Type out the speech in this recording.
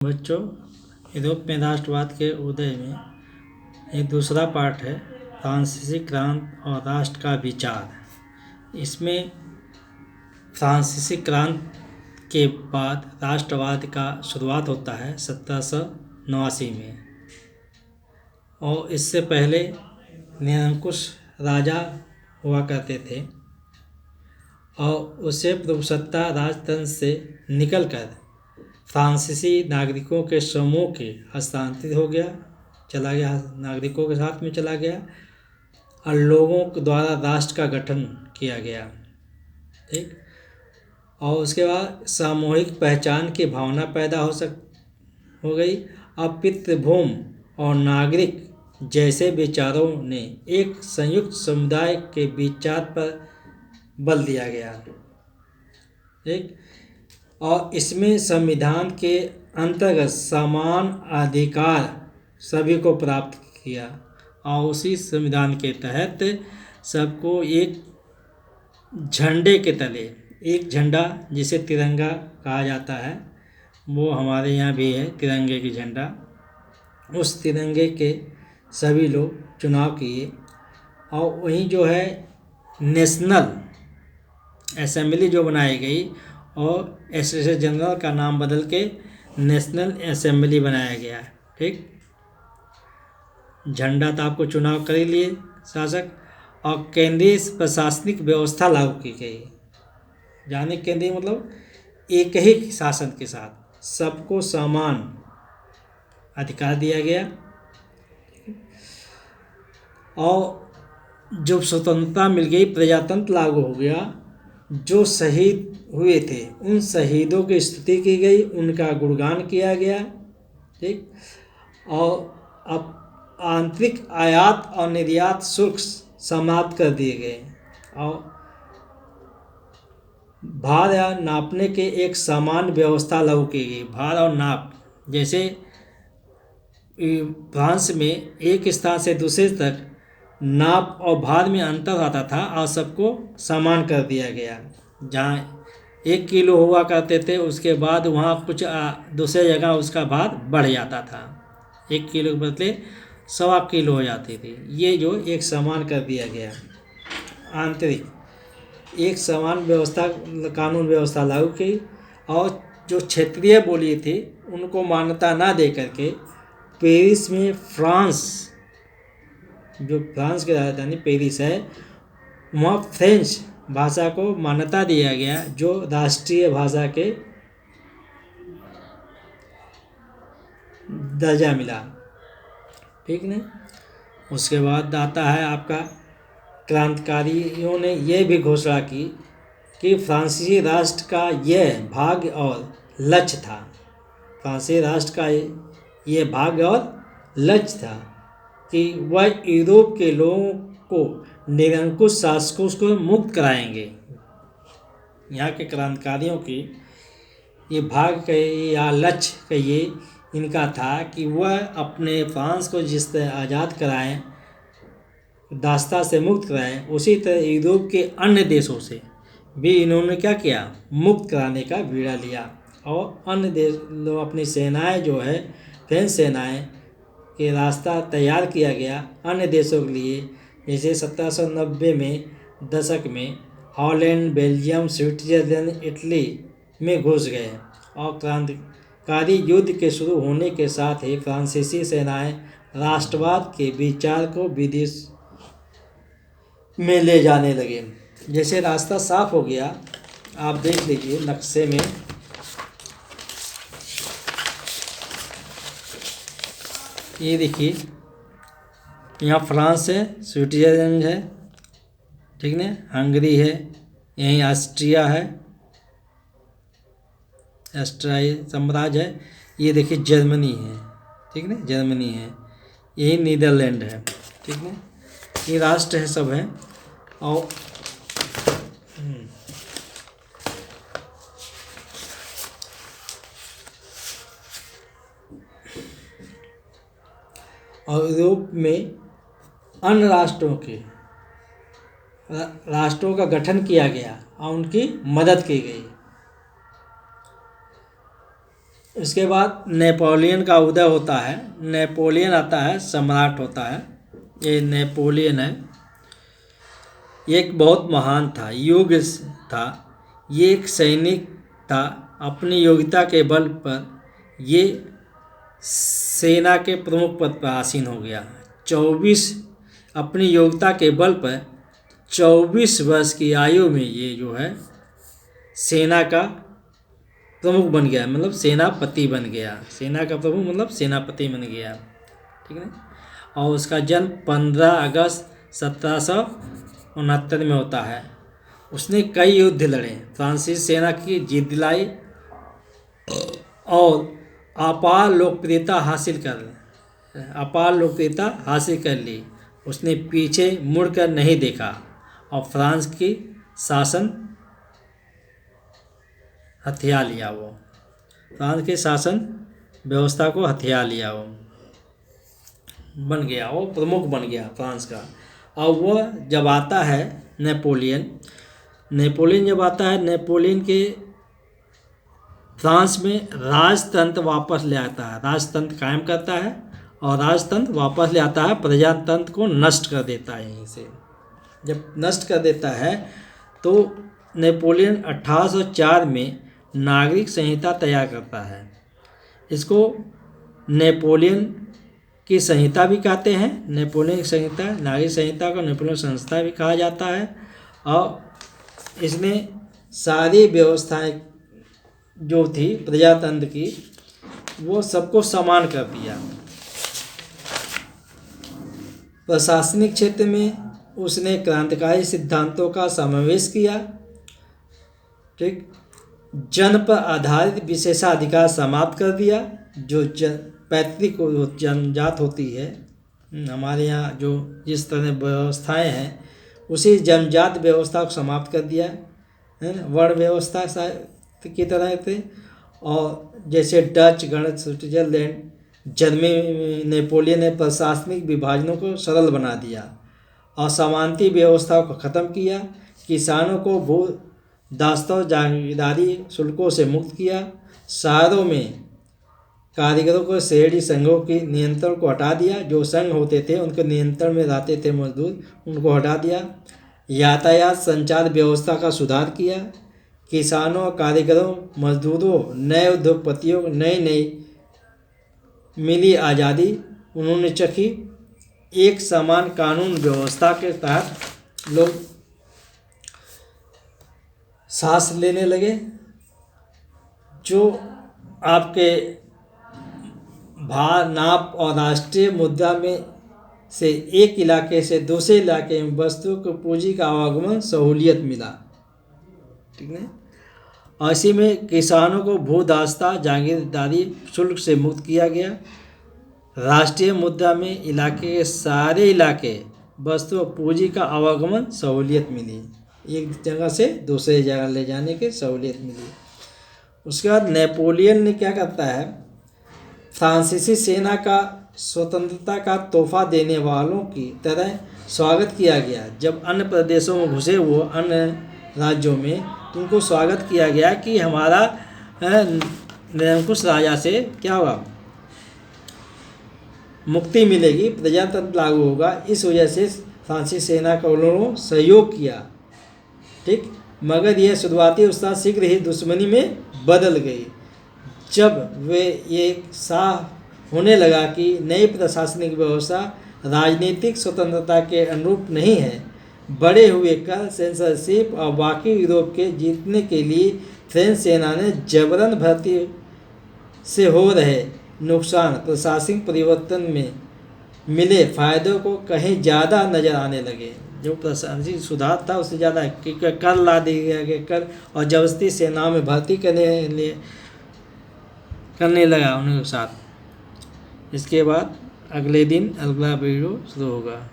बच्चों, यूरोप में राष्ट्रवाद के उदय में एक दूसरा पार्ट है फ्रांसीसी क्रांति और राष्ट्र का विचार। इसमें फ्रांसीसी क्रांति के बाद राष्ट्रवाद का शुरुआत होता है 1789 में, और इससे पहले निरंकुश राजा हुआ करते थे और उसे प्रभुसत्ता राजतंत्र से निकलकर फ्रांसीसी नागरिकों के समूह के हस्तांतरित चला गया, नागरिकों के साथ में चला गया और लोगों के द्वारा राष्ट्र का गठन किया गया। ठीक, और उसके बाद सामूहिक पहचान की भावना पैदा हो गई। अब पितृभूमि और नागरिक जैसे विचारों ने एक संयुक्त समुदाय के विचार पर बल दिया गया। ठीक, और इसमें संविधान के अंतर्गत समान अधिकार सभी को प्राप्त किया और उसी संविधान के तहत सबको एक झंडे के तले, एक झंडा जिसे तिरंगा कहा जाता है, वो हमारे यहाँ भी है तिरंगे की झंडा। उस तिरंगे के सभी लोग चुनाव किए और वहीं जो है नेशनल असेंबली जो बनाई गई और एसोसिएशन जनरल का नाम बदल के नेशनल असेंबली बनाया गया। ठीक, झंडा तो आपको चुनाव कर ही लिए शासक, और केंद्रीय प्रशासनिक व्यवस्था लागू की गई। यानी केंद्रीय मतलब एक ही शासन के साथ सबको समान अधिकार दिया गया। और जब स्वतंत्रता मिल गई, प्रजातंत्र लागू हो गया, जो शहीद हुए थे उन शहीदों की स्तुति की गई, उनका गुणगान किया गया। ठीक, और अब आंतरिक आयात और निर्यात शुल्क समाप्त कर दिए गए और भार या नापने के एक समान व्यवस्था लागू की गई। भार और नाप, जैसे फ्रांस में एक स्थान से दूसरे तक नाप और भार में अंतर आता था और सबको समान कर दिया गया। जहाँ 1 किलो हुआ करते थे, उसके बाद वहाँ कुछ दूसरे जगह उसका भार बढ़ जाता था, 1 किलो के बदले 1.25 किलो हो जाती थी। ये जो एक समान कर दिया गया, आंतरिक एक समान व्यवस्था, कानून व्यवस्था लागू की। और जो क्षेत्रीय बोली थी उनको मान्यता ना दे करके पेरिस में जो फ्रांस की राजधानी पेरिस है, वहाँ फ्रेंच भाषा को मान्यता दिया गया जो राष्ट्रीय भाषा के दर्जा मिला। ठीक नहीं, उसके बाद आता है आपका क्रांतिकारियों ने यह भी घोषणा की कि फ्रांसीसी राष्ट्र का यह भाग्य और लक्ष्य था। फ्रांसीसी राष्ट्र का यह भाग्य और लक्ष्य था कि वह यूरोप के लोगों को निरंकुश शासकों को मुक्त कराएंगे। यहाँ के क्रांतिकारियों की ये भाग्य या लक्ष्य कहिए इनका था कि वह अपने फ्रांस को जिस तरह आज़ाद कराएं, दास्ता से मुक्त कराएं, उसी तरह यूरोप के अन्य देशों से भी इन्होंने क्या किया, मुक्त कराने का बीड़ा लिया। और अन्य देश लोग अपनी सेनाएं जो है, फ्रेंच सेनाएं के रास्ता तैयार किया गया अन्य देशों के लिए। जैसे 1790 में दशक में हॉलैंड, बेल्जियम, स्विट्जरलैंड, इटली में घुस गए और क्रांतिकारी युद्ध के शुरू होने के साथ ही फ्रांसीसी सेनाएं राष्ट्रवाद के विचार को विदेश में ले जाने लगे। जैसे रास्ता साफ हो गया, आप देख लीजिए नक्शे में, ये देखिए यहाँ फ्रांस है, स्विट्जरलैंड है, ठीक ना, हंगरी है, यहीं ऑस्ट्रिया है, ऑस्ट्रियाई साम्राज्य है, ये देखिए जर्मनी है, ठीक ना, जर्मनी है, यही नीदरलैंड है, ठीक ना, ये राष्ट्र है, सब है। और यूरोप में अन्य राष्ट्रों का गठन किया गया और उनकी मदद की गई। इसके बाद नेपोलियन का उदय होता है। नेपोलियन आता है, सम्राट होता है। ये नेपोलियन है, ये एक बहुत महान था, योग्य था। ये एक सैनिक था। अपनी योग्यता के बल पर ये सेना के प्रमुख पद पर आसीन हो गया। 24 अपनी योग्यता के बल पर 24 वर्ष की आयु में ये जो है सेना का प्रमुख बन गया, मतलब सेनापति बन गया। सेना का प्रमुख मतलब सेनापति बन गया, ठीक है। और उसका जन्म 15 अगस्त 1769 में होता है। उसने कई युद्ध लड़े, फ्रांसीसी सेना की जीत दिलाई और अपार लोकप्रियता हासिल कर ली। उसने पीछे मुड़कर नहीं देखा और फ्रांस की शासन हथिया लिया। वो फ्रांस के शासन व्यवस्था को हथिया लिया। वो बन गया, वो प्रमुख बन गया फ्रांस का। और वह जब आता है नेपोलियन जब आता है, नेपोलियन के फ्रांस में राजतंत्र वापस ले आता है, राजतंत्र कायम करता है और राजतंत्र वापस ले आता है, प्रजातंत्र को नष्ट कर देता है। यहीं से जब नष्ट कर देता है तो नेपोलियन 1804 में नागरिक संहिता तैयार करता है। इसको नेपोलियन की संहिता भी कहते हैं। नेपोलियन संहिता, नागरिक संहिता को नेपोलियन संहिता भी कहा जाता है। और इसने सारी व्यवस्थाएं जो थी प्रजातंत्र की, वो सबको समान कर दिया। प्रशासनिक क्षेत्र में उसने क्रांतिकारी सिद्धांतों का समावेश किया, ठीक। जन पर आधारित विशेषाधिकार समाप्त कर दिया। जो पैतृक जनजात होती है हमारे यहाँ, जो जिस तरह व्यवस्थाएं हैं उसी जनजात व्यवस्था को समाप्त कर दिया है ना। वर्ण व्यवस्था की तरह थे। और जैसे डच, गण, स्विट्जरलैंड, जर्मनी, नेपोलियन ने प्रशासनिक विभाजनों को सरल बना दिया। असमानती व्यवस्था को ख़त्म किया। किसानों को भू दास्तों जागीरदारी शुल्कों से मुक्त किया। शहरों में कारीगरों को शहरी संघों के नियंत्रण को हटा दिया। जो संघ होते थे उनके नियंत्रण में रहते थे मजदूर, उनको हटा दिया। यातायात संचार व्यवस्था का सुधार किया। किसानों, कारीगरों, मजदूरों, नए उद्योगपतियों को नई मिली आज़ादी उन्होंने चखी। एक समान कानून व्यवस्था के तहत लोग सांस लेने लगे। जो आपके भार, नाप और राष्ट्रीय मुद्रा में से एक इलाके से दूसरे इलाके में वस्तुओं को पूंजी का आवागमन सहूलियत मिला, ठीक है। और इसी में किसानों को भूदास्ता जागीरदारी शुल्क से मुक्त किया गया। राष्ट्रीय मुद्रा में इलाके के सारे इलाके वस्तु पूंजी का आवागमन सहूलियत मिली, एक जगह से दूसरे जगह ले जाने की सहूलियत मिली। उसके बाद नेपोलियन ने क्या करता है, फ्रांसीसी सेना का स्वतंत्रता का तोहफा देने वालों की तरह स्वागत किया गया। जब अन्य प्रदेशों में घुसे वो अन्य राज्यों में, तो उनको स्वागत किया गया कि हमारा निरंकुश राजा से क्या हुआ, मुक्ति मिलेगी, प्रजातंत्र लागू होगा। इस वजह से फ्रांसीसी सेना का उन्होंने सहयोग किया, ठीक। मगर यह शुरुआती उत्साह शीघ्र ही दुश्मनी में बदल गई। जब वे ये साफ होने लगा कि नई प्रशासनिक व्यवस्था राजनीतिक स्वतंत्रता के अनुरूप नहीं है, बढ़े हुए कर, सेंसरशिप और बाकी यूरोप के जीतने के लिए फ्रेंच सेना ने जबरन भर्ती से हो रहे नुकसान, प्रशासनिक परिवर्तन में मिले फायदों को कहीं ज़्यादा नज़र आने लगे। जो प्रशासनिक सुधार था उससे ज़्यादा कर ला दिया गया, कर और जबरदस्ती सेनाओं में भर्ती करने लगा उनके साथ। इसके बाद अगले दिन अगला वीडियो शुरू होगा।